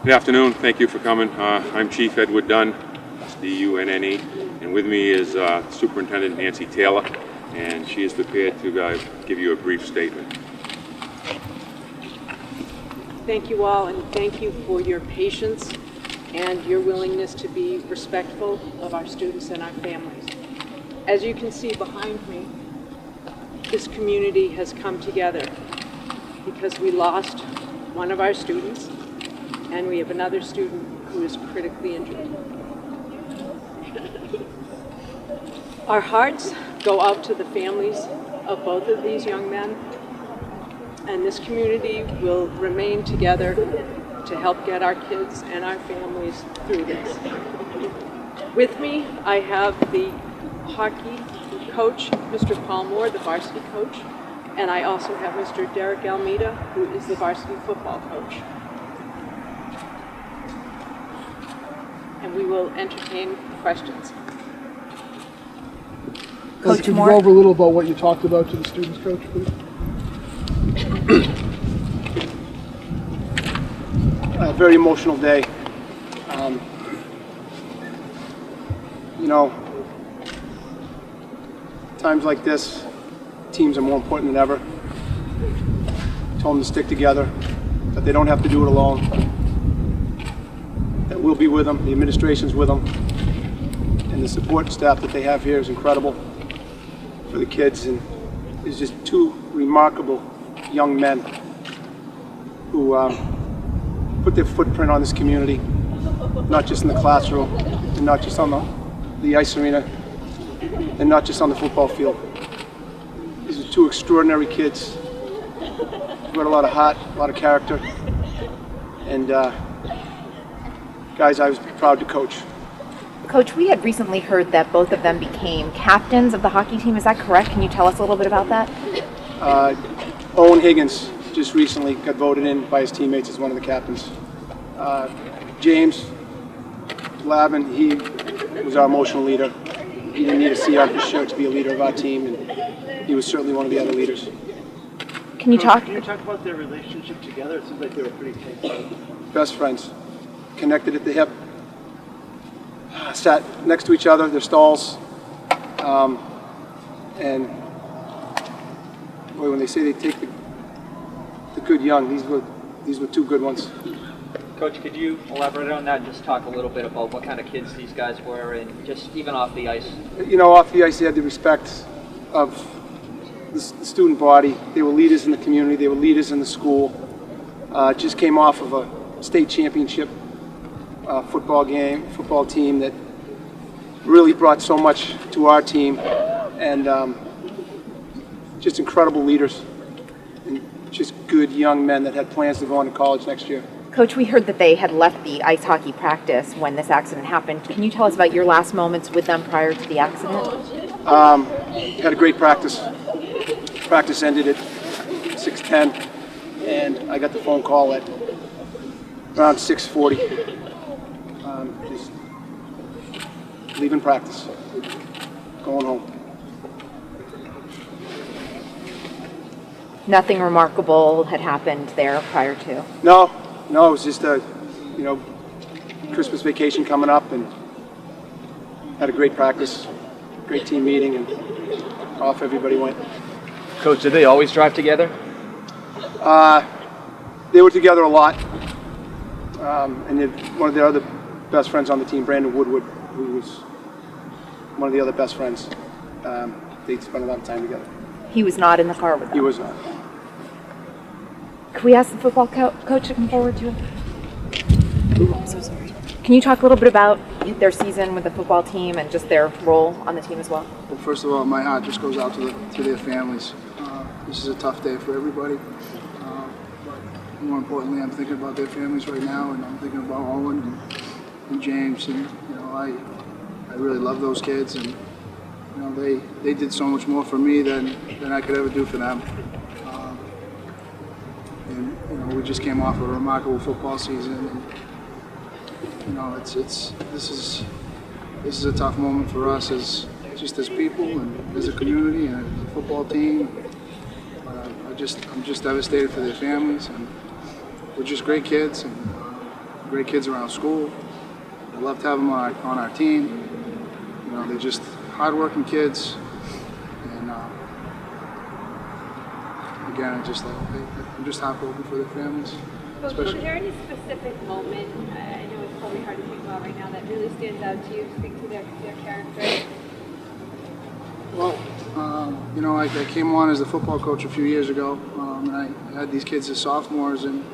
Good afternoon. Thank you for coming. I'm Chief Edward Dunne, D-U-N-N-E, and with me is Superintendent Nancy Taylor, and she is prepared to give you a brief statement. Thank you all, and thank you for your patience and your willingness to be respectful of our students and our families. As you can see behind me, this community has come together because we lost one of our students, and we have another student who is critically injured. Our hearts go out to the families of both of these young men, and this community will remain together to help get our kids and our families through this. With me, I have the hockey coach, Mr. Paul Moore, the varsity coach, and I also have Mr. Derek Almeida, who is the varsity football coach. And we will entertain questions. Coach, could you go over a little about what you talked about to the students, Coach, please? A very emotional day. Times like this, teams are more important than ever. Told them to stick together, that they don't have to do it alone. That we'll be with them, the administration's with them, and the support staff that they have here is incredible for the kids, and it's just two remarkable young men who put their footprint on this community, not just in the classroom, and not just on the ice arena, and not just on the football field. These are two extraordinary kids who had a lot of heart, a lot of character, and guys I was proud to coach. Coach, we had recently heard that both of them became captains of the hockey team. Is that correct? Can you tell us a little bit about that? Owen Higgins just recently got voted in by his teammates as one of the captains. James Lavin, he was our emotional leader. He didn't need a C on his shirt to be a leader of our team, and he was certainly one of the other leaders. Can you talk about their relationship together? It seems like they were pretty tight. Best friends, connected at the hip, sat next to each other, their stalls, and boy, when they say they take the good young, these were two good ones. Coach, could you elaborate on that and just talk a little bit about what kind of kids these guys were, and just even off the ice? Off the ice they had the respect of the student body. They were leaders in the community, they were leaders in the school. Just came off of a state championship football team that really brought so much to our team, and just incredible leaders, and just good young men that had plans to go on to college next year. Coach, we heard that they had left the ice hockey practice when this accident happened. Can you tell us about your last moments with them prior to the accident? Had a great practice. Practice ended at 6:10, and I got the phone call at around 6:40. Just leaving practice, going home. Nothing remarkable had happened there prior to? No, it was just a, Christmas vacation coming up, and had a great practice, great team meeting, and off everybody went. Coach, did they always drive together? They were together a lot, and one of their other best friends on the team, Brandon Woodward, who was one of the other best friends, they spent a lot of time together. He was not in the car with them? He was not. Could we ask the football coach to come forward to him? I'm so sorry. Can you talk a little bit about their season with the football team and just their role on the team as well? Well, first of all, my heart just goes out to their families. This is a tough day for everybody. But more importantly, I'm thinking about their families right now, and I'm thinking about Owen and James. And I really love those kids, and they did so much more for me than I could ever do for them. And we just came off a remarkable football season, and this is a tough moment for us as people and as a community and as a football team. I'm just devastated for their families, and we're just great kids, and great kids around school. I love to have them on our team. You know, they're just hardworking kids. And again, I'm just heartbroken for their families. Coach, is there any specific moment, I know it's probably hard to think about right now, that really stands out to you, speak to their character? Well, you know, I came on as the football coach a few years ago, and I had these kids as sophomores, and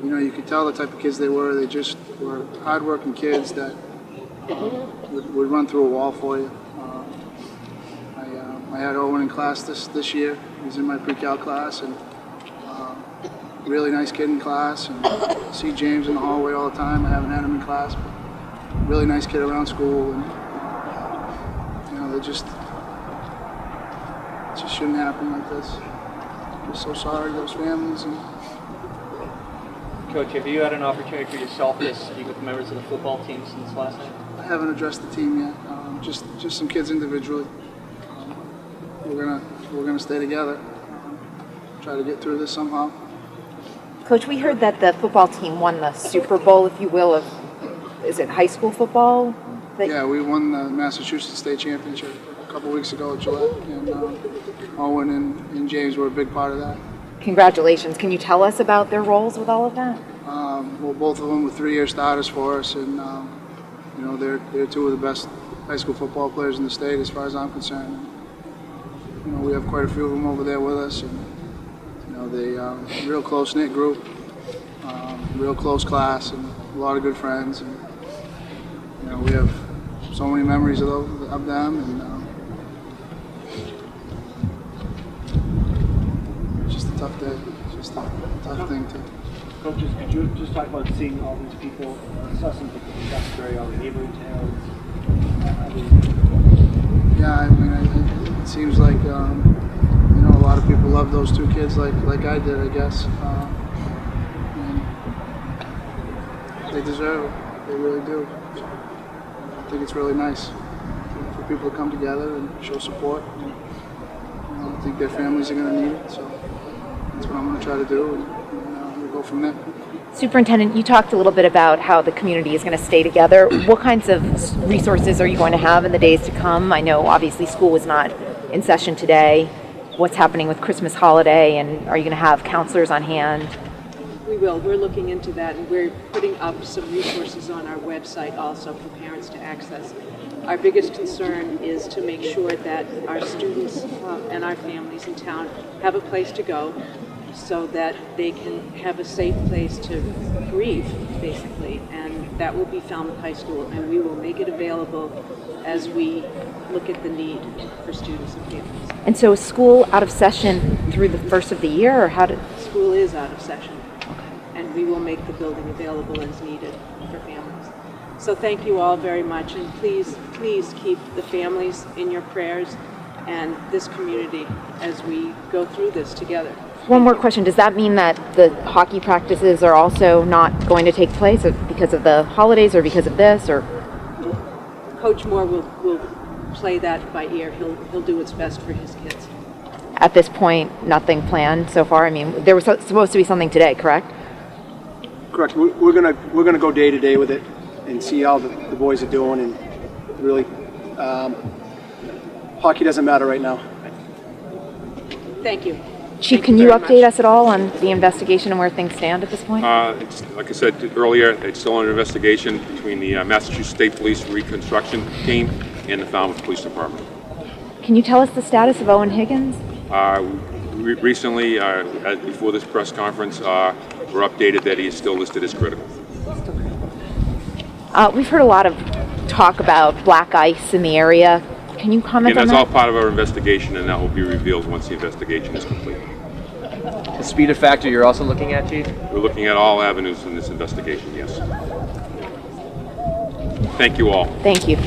you know, you could tell the type of kids they were. They just were hardworking kids that would run through a wall for you. I had Owen in class this year. He's in my pre-cal class, and really nice kid in class. And I see James in the hallway all the time. I haven't had him in class, but really nice kid around school. And you know, it just shouldn't happen like this. I'm just so sorry to those families. And Coach, have you had an opportunity for yourself to speak with members of the football team since last night? I haven't addressed the team yet. Just some kids individually. We're gonna stay together. Try to get through this somehow. Coach, we heard that the football team won the Super Bowl, if you will, of, is it high school football? Yeah, we won the Massachusetts State Championship a couple weeks ago at Gillette, and Owen and James were a big part of that. Congratulations. Can you tell us about their roles with all of that? Well, both of them were 3-year starters for us, and you know, they're two of the best high school football players in the state as far as I'm concerned. You know, we have quite a few of them over there with us, and you know, they real close-knit group, real close class, and a lot of good friends. And you know, we have so many memories of them, and it's just a tough day. It's just a tough thing to. Coaches, could you just talk about seeing all these people, saw some people in Duxbury, all the neighboring towns? Yeah, I mean, it seems like you know, a lot of people love those two kids like I did, I guess. And they deserve it. They really do. So I think it's really nice for people to come together and show support. And, you know, I think their families are going to need it, so that's what I'm going to try to do, and we'll go from there. Superintendent, you talked a little bit about how the community is going to stay together. What kinds of resources are you going to have in the days to come? I know obviously school was not in session today. What's happening with Christmas holiday, and are you going to have counselors on hand? We will. We're looking into that, and we're putting up some resources on our website also for parents to access. Our biggest concern is to make sure that our students and our families in town have a place to go, so that they can have a safe place to grieve, basically, and that will be Falmouth High School, and we will make it available as we look at the need for students and families. And so is school out of session through the first of the year, or how did... School is out of session, and we will make the building available as needed for families. So thank you all very much, and please keep the families in your prayers and this community as we go through this together. One more question. Does that mean that the hockey practices are also not going to take place because of the holidays or because of this? Or Coach Moore will play that by ear. He'll do what's best for his kids. At this point, nothing planned so far? I mean, there was supposed to be something today, correct? Correct. We're gonna go day to day with it and see how the boys are doing, and really, hockey doesn't matter right now. Thank you. Chief, can you update us at all on the investigation and where things stand at this point? It's, like I said earlier, it's still under investigation between the Massachusetts State Police Reconstruction Team and the Falmouth Police Department. Can you tell us the status of Owen Higgins? Recently, before this press conference, we're updated that he is still listed as critical. We've heard a lot of talk about black ice in the area. Can you comment on that's that? all part of our investigation, and that will be revealed once the investigation is complete. The speed of factor you're also looking at, Chief? We're looking at all avenues in this investigation, yes. Thank you all. Thank you.